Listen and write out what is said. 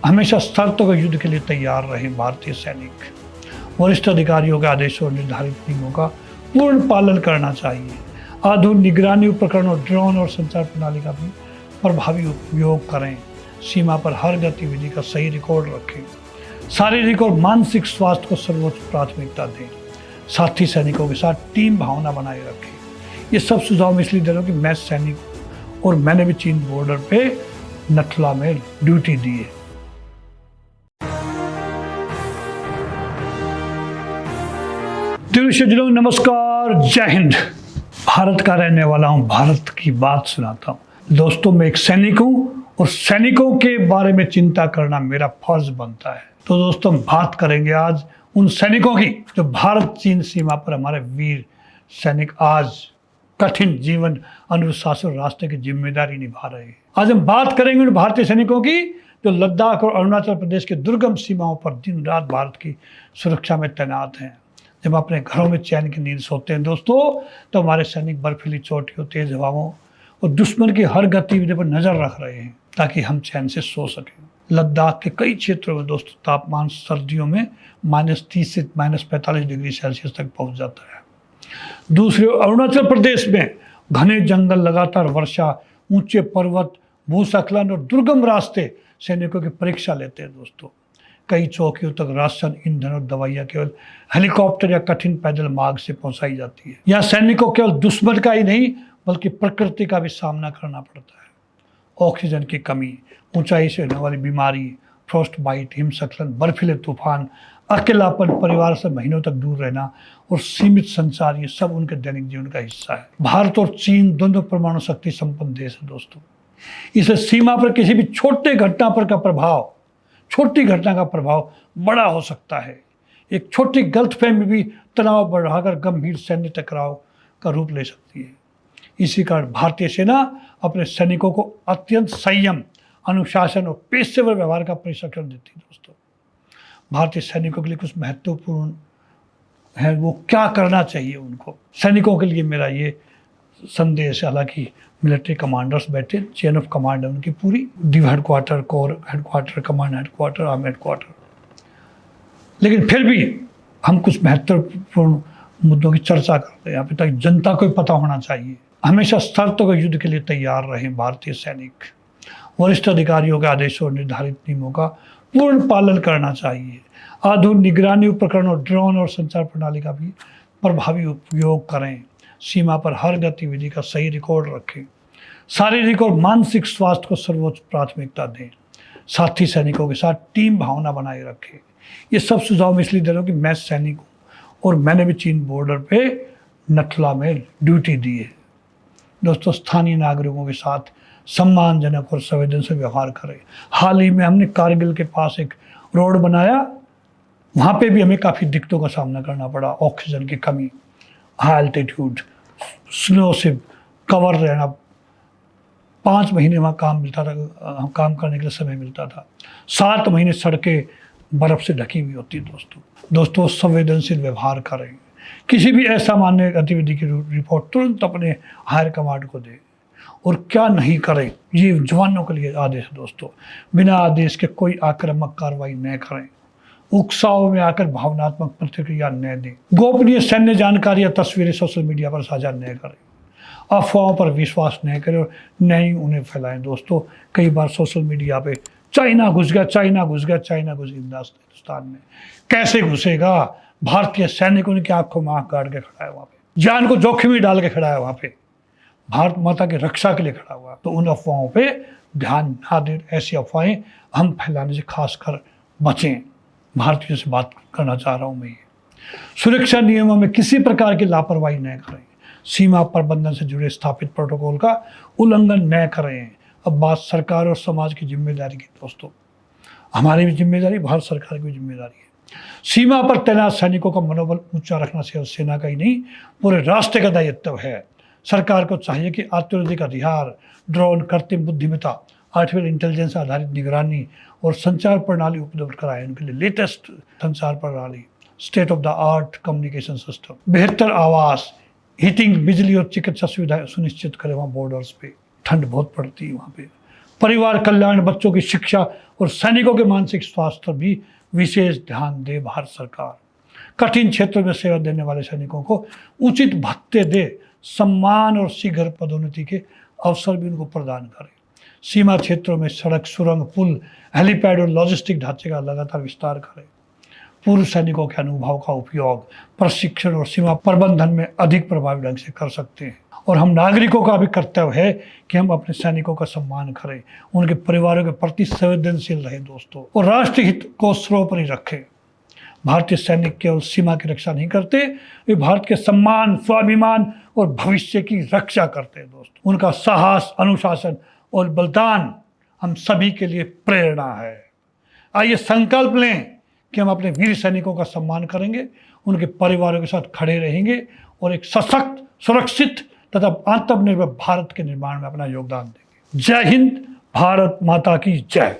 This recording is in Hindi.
हमेशा शर्तों के युद्ध के लिए तैयार रहे भारतीय सैनिक। वरिष्ठ अधिकारियों के आदेशों और निर्धारित नियमों का पूर्ण पालन करना चाहिए। आधुनिक निगरानी उपकरणों, ड्रोन और संचार प्रणाली का भी प्रभावी उपयोग करें। सीमा पर हर गतिविधि का सही रिकॉर्ड रखें। शारीरिक और मानसिक स्वास्थ्य को सर्वोच्च प्राथमिकता दें। साथी सैनिकों के साथ टीम भावना बनाए रखें। ये सब सुझाव मैं इसलिए दे रहा हूँ कि मैं सैनिक हूँ और मैंने भी चीन बॉर्डर पे नथुला में ड्यूटी दी है। नमस्कार, जय हिंद। भारत का रहने वाला हूँ, भारत की बात सुनाता हूँ। दोस्तों, मैं एक सैनिक हूँ और सैनिकों के बारे में चिंता करना मेरा फर्ज बनता है। तो दोस्तों, हम बात करेंगे आज उन सैनिकों की जो भारत चीन सीमा पर हमारे वीर सैनिक आज कठिन जीवन अनुशासन रास्ते की जिम्मेदारी निभा रहे हैं। आज हम बात करेंगे उन भारतीय सैनिकों की जो लद्दाख और अरुणाचल प्रदेश के दुर्गम सीमाओं पर दिन रात भारत की सुरक्षा में तैनात हैं। जब अपने घरों में चैन की नींद सोते हैं दोस्तों, तो हमारे सैनिक बर्फीली चोटियों, तेज हवाओं और दुश्मन की हर गतिविधि पर नजर रख रहे हैं ताकि हम चैन से सो सकें। लद्दाख के कई क्षेत्रों में दोस्तों तापमान सर्दियों में -30 से -45 डिग्री सेल्सियस तक पहुंच जाता है। दूसरी ओर अरुणाचल प्रदेश में घने जंगल, लगातार वर्षा, ऊंचे पर्वत, भूस्खलन और दुर्गम रास्ते सैनिकों की परीक्षा लेते हैं दोस्तों। कई चौकियों तक राशन, ईंधन और दवाइयाँ केवल हेलीकॉप्टर या कठिन पैदल मार्ग से पहुंचाई जाती है। यहाँ सैनिकों को केवल दुश्मन का ही नहीं बल्कि प्रकृति का भी सामना करना पड़ता है। ऑक्सीजन की कमी, ऊंचाई से होने वाली बीमारी, फ्रॉस्ट बाइट, हिमस्खलन, बर्फीले तूफान, अकेलापन, परिवार से महीनों तक दूर रहना और सीमित संचार, ये सब उनके दैनिक जीवन का हिस्सा है। भारत और चीन दोनों परमाणु शक्ति संपन्न देश है दोस्तों। इसे सीमा पर किसी भी छोटी घटना का प्रभाव बड़ा हो सकता है। एक छोटी गलतफहमी भी तनाव बढ़ाकर गंभीर सैन्य टकराव का रूप ले सकती है। इसी कारण भारतीय सेना अपने सैनिकों को अत्यंत संयम, अनुशासन और पेशेवर व्यवहार का प्रशिक्षण देती है दोस्तों। भारतीय सैनिकों के लिए कुछ महत्वपूर्ण है, वो क्या करना चाहिए उनको। सैनिकों के लिए मेरा ये संदेश, हालांकि मिलिट्री कमांडर्स बैठे, चेन ऑफ कमांड है उनकी पूरी, div headquarter, core headquarter, command headquarter, army headquarter, लेकिन फिर भी हम कुछ महत्वपूर्ण मुद्दों की चर्चा करते हैं यहाँ पे ताकि जनता को पता होना चाहिए। हमेशा शर्तों के युद्ध के लिए तैयार रहे भारतीय सैनिक। वरिष्ठ अधिकारियों के आदेशों और निर्धारित नियमों का पूर्ण पालन करना चाहिए। आधुनिक निगरानी उपकरणों, ड्रोन और संचार प्रणाली का भी प्रभावी उपयोग करें। सीमा पर हर गतिविधि का सही रिकॉर्ड रखें। शारीरिक और मानसिक स्वास्थ्य को सर्वोच्च प्राथमिकता दें। साथी सैनिकों के साथ टीम भावना बनाए रखें। ये सब सुझाव मैं इसलिए दे रहा हूँ कि मैं सैनिक हूँ और मैंने भी चीन बॉर्डर पे नथुला में ड्यूटी दी है। दोस्तों, स्थानीय नागरिकों के साथ सम्मानजनक और संवेदनशील व्यवहार करें। हाल ही में हमने कारगिल के पास एक रोड बनाया, वहाँ पे भी हमें काफ़ी दिक्कतों का सामना करना पड़ा। ऑक्सीजन की कमी, हाई एल्टीट्यूड, स्नो से कवर रहना, 5 महीने वहाँ काम मिलता था, काम करने के लिए समय मिलता था। 7 महीने सड़कें बर्फ़ से ढकी हुई होती दोस्तों, संवेदनशील व्यवहार करें। किसी भी असामान्य गतिविधि की रिपोर्ट तुरंत अपने हायर कमांड को दें। और क्या नहीं करें, ये जवानों के लिए आदेश है दोस्तों। बिना आदेश के कोई आक्रामक कार्रवाई न करें। उकसाव में आकर भावनात्मक प्रतिक्रिया न दें। गोपनीय सैन्य जानकारी या तस्वीरें सोशल मीडिया पर साझा न करें। अफवाहों पर विश्वास न करें और न ही उन्हें फैलाएं दोस्तों। कई बार सोशल मीडिया पे चाइना घुस गया हिंदुस्तान में। कैसे घुसेगा? भारतीय सैनिक उनकी आंखों में आंख गाड़ के खड़ा है वहाँ पे, जान को जोखिम में डाल के खड़ा है वहाँ पे, भारत माता की रक्षा के लिए खड़ा हुआ। तो उन अफवाहों पे ध्यान ना दें। ऐसी अफवाहें हम फैलाने से खासकर बचें। भारतीयों से बात करना चाह रहा हूँ मैं। सुरक्षा नियमों में किसी प्रकार की लापरवाही न करें। सीमा प्रबंधन से जुड़े स्थापित प्रोटोकॉल का उल्लंघन न करें। अब बात सरकार और समाज की जिम्मेदारी की दोस्तों। हमारी भी जिम्मेदारी, भारत सरकार की भी जिम्मेदारी है। सीमा पर तैनात सैनिकों का मनोबल ऊंचा रखना सिर्फ सेना का ही नहीं, पूरे राष्ट्र का दायित्व है। सरकार को चाहिए कि अत्यधिक अधिकार, ड्रोन, कृत्रिम बुद्धिमत्ता, आर्टिफिशियल इंटेलिजेंस आधारित निगरानी और संचार प्रणाली उपलब्ध कराएं। उनके लिए लेटेस्ट संचार प्रणाली, state of the art communication system, बेहतर आवास, हीटिंग, बिजली और चिकित्सा सुविधाएं सुनिश्चित करें। वहाँ बॉर्डर्स पे ठंड बहुत पड़ती है, वहाँ पे परिवार कल्याण, बच्चों की शिक्षा और सैनिकों के मानसिक स्वास्थ्य पर भी विशेष ध्यान दे भारत सरकार। कठिन क्षेत्रों में सेवा देने वाले सैनिकों को उचित भत्ते दे, सम्मान और शीघ्र पदोन्नति के अवसर भी उनको प्रदान करे। सीमा क्षेत्रों में सड़क, सुरंग, पुल, हेलीपैड और लॉजिस्टिक ढांचे का लगातार विस्तार करें। पूर्व सैनिकों के अनुभव का उपयोग प्रशिक्षण और सीमा प्रबंधन में अधिक प्रभावी ढंग से कर सकते हैं। और हम नागरिकों का भी कर्तव्य है कि हम अपने सैनिकों का सम्मान करें, उनके परिवारों के प्रति संवेदनशील रहें दोस्तों, और राष्ट्र हित को सर्वोपरि रखें। भारतीय सैनिक केवल सीमा की रक्षा नहीं करते, वे भारत के सम्मान, स्वाभिमान और भविष्य की रक्षा करते हैं दोस्तों। उनका साहस, अनुशासन और बलिदान हम सभी के लिए प्रेरणा है। आइए संकल्प लें कि हम अपने वीर सैनिकों का सम्मान करेंगे, उनके परिवारों के साथ खड़े रहेंगे और एक सशक्त, सुरक्षित तथा आत्मनिर्भर भारत के निर्माण में अपना योगदान देंगे। जय हिंद, भारत माता की जय।